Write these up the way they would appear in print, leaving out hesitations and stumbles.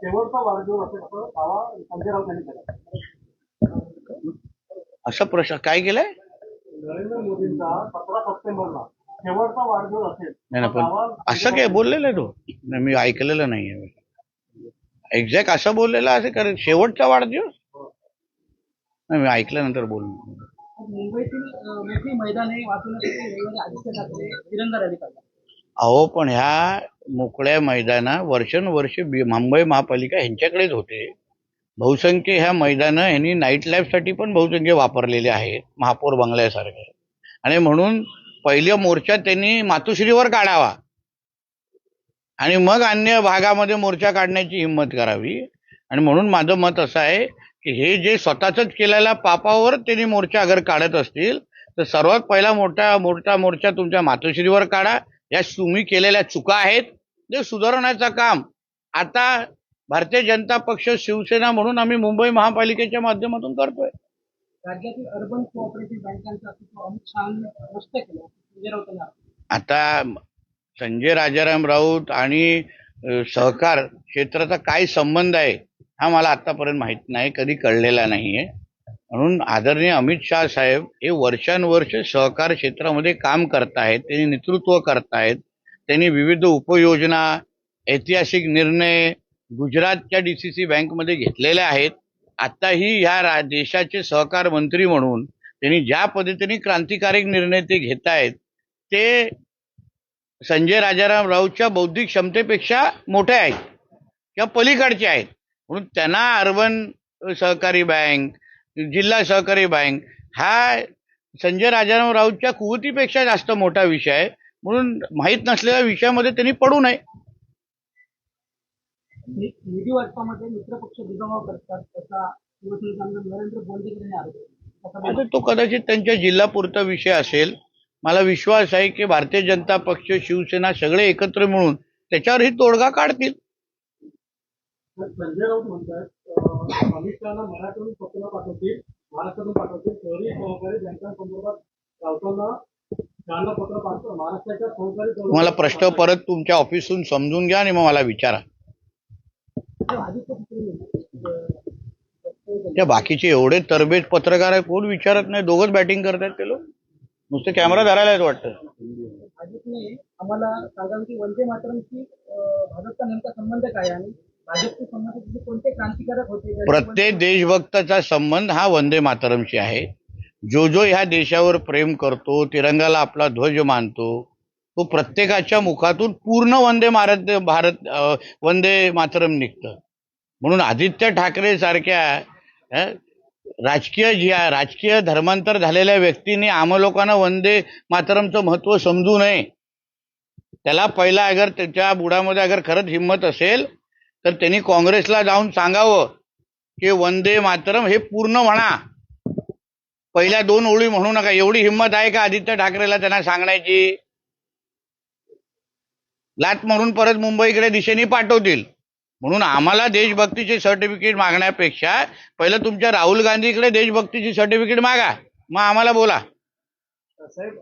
शेवटचा वाढदिवस असेल असं दावा संजय राऊत यांनी केला. असा प्रश्न काय केलाय? नरेंद्र मोदींचा 17 सप्टेंबरला शेवटचा वाढदिवस असेल नाही ना, पण असं काय बोललेलं आहे तो? नाही, मी ऐकलेलं नाहीये. एक्झॅक्ट असं बोललेलं असे कारण शेवटचा वाढदिवस नाही, मी ऐकल्यानंतर बोललो. मुंबईतील मोठी मैदाने वाचवण्यासाठी रविवारी आदित्य ठाकरे तिरंगा रॅली काढला. अहो, पण ह्या मोकळ्या मैदाना वर्षानुवर्ष मुंबई महापालिका ह्यांच्याकडेच होते. बहुसंख्य ह्या मैदानं ह्यांनी नाईट लाईफसाठी पण बहुसंख्य वापरलेले आहेत, महापौर बंगल्यासारखे. आणि म्हणून पहिल्या मोर्चा त्यांनी मातोश्रीवर काढावा आणि मग अन्य भागामध्ये मोर्चा काढण्याची हिंमत करावी. आणि म्हणून माझं मत असं आहे की हे जे स्वतःच केलेल्या पापावर त्यांनी मोर्चा अगर काढत असतील तर सर्वात पहिला मोठा मोर्चा तुमच्या मातोश्रीवर काढा. या तुम्ही केलेल्या चुका आहेत ते सुधारण्याचं काम आता भारतीय जनता पक्ष शिवसेना म्हणून आम्ही मुंबई महापालिकेच्या माध्यमातून करतोय. राज्यातील अर्बन कोऑपरेटिव्ह बँकांचा अमित शहानी नष्ट केला. आता संजय राजाराम राऊत आणि सहकार क्षेत्राचा काय संबंध आहे हा मला आतापर्यंत माहित नाही, कधी कळलेला नाहीये. म्हणून आदरणीय अमित शहा साहेब हे वर्षानुवर्ष सहकार क्षेत्रामध्ये काम करतायत, त्यांनी नेतृत्व करतायत, त्यांनी विविध उपयोजना ऐतिहासिक निर्णय गुजरातच्या डीसीसी बँकमध्ये घेतलेले आहेत. आताही ह्या देशाचे सहकार मंत्री म्हणून त्यांनी ज्या पद्धतीने क्रांतिकारक निर्णय ते घेत आहेत ते संजय राजाराम राऊतच्या बौद्धिक क्षमतेपेक्षा मोठे आहेत किंवा पलीकडचे आहेत. म्हणून त्यांना अर्बन सहकारी बँक, जिल्हा सहकारी बँक हा संजय राजाराम राऊतच्या कुवतीपेक्षा जास्त मोठा विषय आहे. म्हणून माहीत नसलेल्या विषयामध्ये त्यांनी पडू नये. निधी वाटपामध्ये मित्रपक्ष दुजाभाव करतात त्याचा शिवसेनेचा नरेंद्र बोंडेकर यांनी आरोप केला. आता तो कदाचित त्यांच्या जिल्हापुरता विषय असेल. मला विश्वास आहे की भारतीय जनता पक्ष शिवसेना सगळे एकत्र मिळून त्याच्यावरही तोडगा काढतील. संजय राऊत म्हणतात अमित शहाना मराठीतून पत्र पाठवतील, महाराष्ट्रातून पाठवतील, शहरी सहकारी बँकांसंदर्भात राऊतांना शहाना पत्र पाठवतो. महाराष्ट्राच्या सहकारी तुम्हाला प्रश्न परत तुमच्या ऑफिसहून समजून घ्या आणि मग मला विचारा. त्या बाकीचे एवढे तरबेज पत्रकार आहे, कोण विचारत नाही, दोघंच बॅटिंग करतात ते लोक, नुसते कॅमेरा धरायला आहेत वाटतं. अजितने आम्हाला सांगाल की वंदे मातरमची भाजपचा नेमका संबंध काय आणि भाजपचे संबंध कोणते क्रांतिकारक होते? प्रत्येक देशभक्ताचा संबंध हा वंदे मातरमशी आहे. जो ह्या देशावर प्रेम करतो, तिरंगाला आपला ध्वज मानतो, तो प्रत्येकाच्या मुखातून पूर्ण वंदे मातरम निघतं. म्हणून आदित्य ठाकरे सारख्या राजकीय धर्मांतर झालेल्या व्यक्तींनी आम्हा लोकांना वंदे मातरमचं महत्व समजू नये. त्याला पहिला अगर त्याच्या बुडामध्ये अगर खरंच हिंमत असेल तर त्यांनी काँग्रेसला जाऊन सांगावं की वंदे मातरम हे पूर्ण म्हणा, पहिल्या 2 ओळी म्हणू नका. एवढी हिंमत आहे का आदित्य ठाकरेला त्यांना सांगण्याची? लात मारून परत मुंबईकडे दिशेने पाठवतील. म्हणून आम्हाला देशभक्तीचे सर्टिफिकेट मागण्यापेक्षा पहिलं तुमच्या राहुल गांधीकडे देशभक्तीची सर्टिफिकेट मागा, मग आम्हाला बोला. साहेब,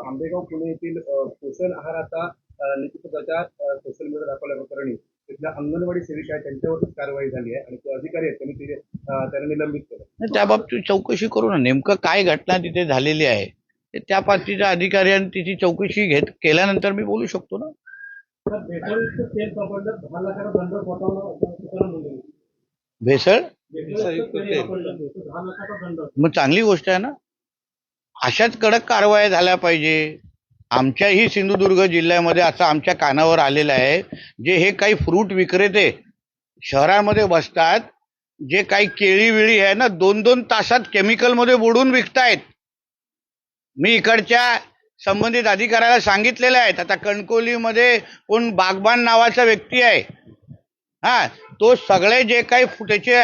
आंबेगाव पुणे येथील पोषण आहाराचा लिखितप्रचार सोशल मीडिया दाखवल्याप्रकरणी तिथल्या अंगणवाडी सेविका आहेत त्यांच्यावरच कारवाई झाली आहे आणि ते अधिकारी आहेत त्यांना निलंबित केलं. त्या बाबतीत चौकशी करू ना, नेमकं काय घटना तिथे झालेली आहे त्या बाबतीच्या अधिकाऱ्यांनी तिची चौकशी केल्यानंतर मी बोलू शकतो ना. भेसळ मग चांगली गोष्ट आहे ना. अशाच कडक कारवाया झाल्या पाहिजे. आमच्याही सिंधुदुर्ग जिल्ह्यामध्ये असं आमच्या कानावर आलेलं आहे, जे हे काही फ्रूट विक्रेते शहरामध्ये बसतात, जे काही केळी विळी आहे ना 2-2 तासात केमिकलमध्ये बुडून विकतायत. मी इकडच्या संबंधित अधिकाऱ्याला सांगितलेले आहेत. आता कणकोलीमध्ये कोण बागबान नावाचा व्यक्ती आहे, तो सगळे जे काही त्याचे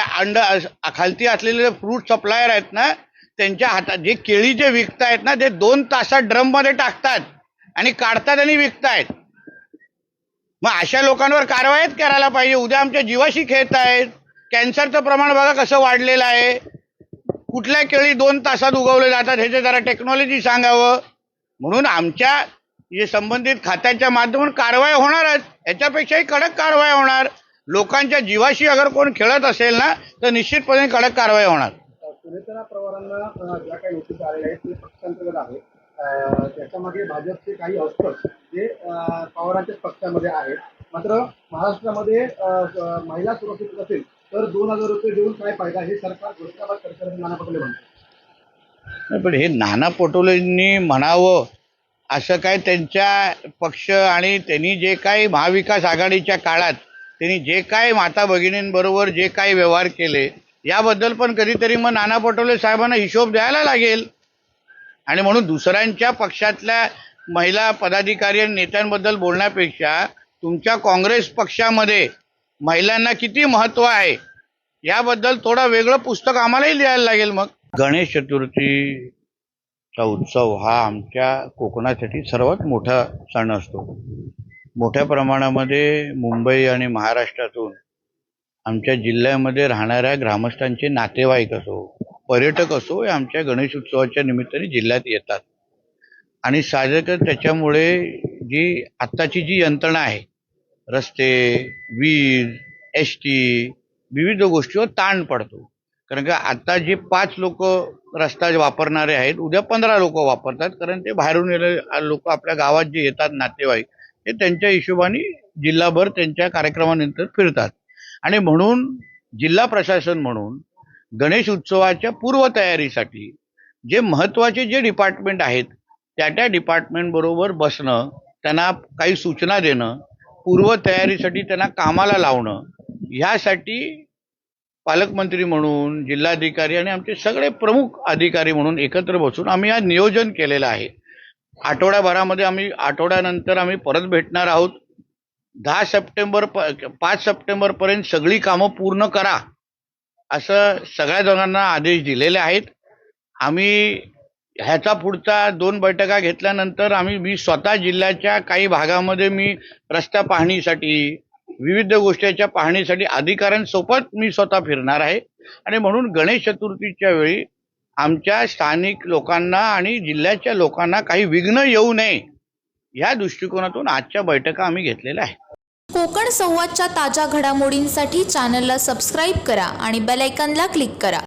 खालती असलेले फ्रूट सप्लायर आहेत ना, त्यांच्या हातात जे केळी जे विकतायत ना ते 2 तासात ड्रम मध्ये टाकतात आणि काढतात आणि विकतायत. मग अशा लोकांवर कारवाईच करायला पाहिजे. उद्या आमच्या जीवाशी खेळत आहेत. कॅन्सरचं प्रमाण बघा कसं वाढलेलं आहे. कुठल्या केळी 2 तासात उगवले जातात ह्याचे जरा टेक्नॉलॉजी सांगावं. म्हणून आमच्या जे संबंधित खात्याच्या माध्यमातून कारवाई होणारच, याच्यापेक्षाही कडक कारवाई होणार. लोकांच्या जीवाशी अगर कोण खेळत असेल ना तर निश्चितपणे कडक कारवाई होणार. सुनेत्रा पवारांना ज्या काही नोटीस आलेल्या आहेत ते पक्षांतर्गत आहे. त्याच्यामध्ये भाजपचे काही हस्तक जे पवारांच्याच पक्षामध्ये आहेत. मात्र महाराष्ट्रामध्ये महिला सुरक्षित असेल तर 2,000 रुपये देऊन काय फायदा, हे सरकार घोषणाबाद करताना नाना पटोले म्हणतात. पण हे नाना पटोलेंनी म्हणावं असं काय, त्यांच्या पक्ष आणि त्यांनी जे काही महाविकास आघाडीच्या काळात त्यांनी जे काही माता भगिनींबरोबर जे काही व्यवहार केले याबद्दल पण कधीतरी मग नाना पटोले साहेबांना हिशोब द्यायला लागेल. आणि म्हणून दुसऱ्यांच्या पक्षातल्या महिला पदाधिकारी आणि नेत्यांबद्दल बोलण्यापेक्षा तुमच्या काँग्रेस पक्षामध्ये महिलांना किती महत्त्व आहे याबद्दल थोडं वेगळं पुस्तक आम्हालाही लिहायला लागेल. मग गणेश चतुर्थीचा उत्सव हा आमच्या कोकणासाठी सर्वात मोठा सण असतो. मोठ्या प्रमाणामध्ये मुंबई आणि महाराष्ट्रातून आमच्या जिल्ह्यामध्ये राहणाऱ्या ग्रामस्थांचे नातेवाईक असो, पर्यटक असो, हे आमच्या गणेश उत्सवाच्या निमित्ताने जिल्ह्यात येतात. आणि साहजिकच त्याच्यामुळे जी आत्ताची जी यंत्रणा आहे, रस्ते, वीज, ST, विविध गोष्टीवर ताण पडतो. कारण का आता जे 5 लोक रस्ता वापरणारे आहेत, उद्या 15 लोक वापरतात. कारण ते बाहेरून येणारे लोक आपल्या गावात जे येतात नातेवाईक, ते त्यांच्या हिशोबाने जिल्हाभर त्यांच्या कार्यक्रमानंतर फिरतात. आणि म्हणून जिल्हा प्रशासन म्हणून गणेश उत्सवाच्या पूर्वतयारीसाठी जे महत्त्वाचे जे डिपार्टमेंट आहेत त्या डिपार्टमेंट बरोबर बसणं, त्यांना काही सूचना देणं, पूर्वतयारीसाठी त्यांना कामाला लावणं, ह्यासाठी पालकमंत्री म्हणून, जिल्हाधिकारी आणि आमचे सगळे प्रमुख अधिकारी म्हणून एकत्र बसून आम्ही आज नियोजन केलेलं आहे. आठवड्याभरामध्ये आठवड्यानंतर आम्ही परत भेटणार आहोत. 5 सप्टेंबरपर्यंत सगळी कामं पूर्ण करा असं सगळ्या जणांना आदेश दिलेले आहेत. आम्ही ह्याचा पुढचा 2 बैठका घेतल्यानंतर मी स्वतः जिल्ह्याच्या काही भागामध्ये मी रस्ता पाहणीसाठी, विविध गोष्टीच्या पाहणीसाठी अधिकाऱ्यांसोबत मी स्वतः फिरणार आहे. आणि म्हणून गणेश चतुर्थीच्या वेळी आमच्या स्थानिक लोकांना आणि जिल्ह्याच्या लोकांना काही विघ्न येऊ नये या दृष्टिकोनातून आजच्या बैठका आम्ही घेतलेल्या आहेत. कोकण संवादच्या ताज्या घडामोडींसाठी चॅनलला सबस्क्राईब करा आणि बेल आयकॉनला क्लिक करा.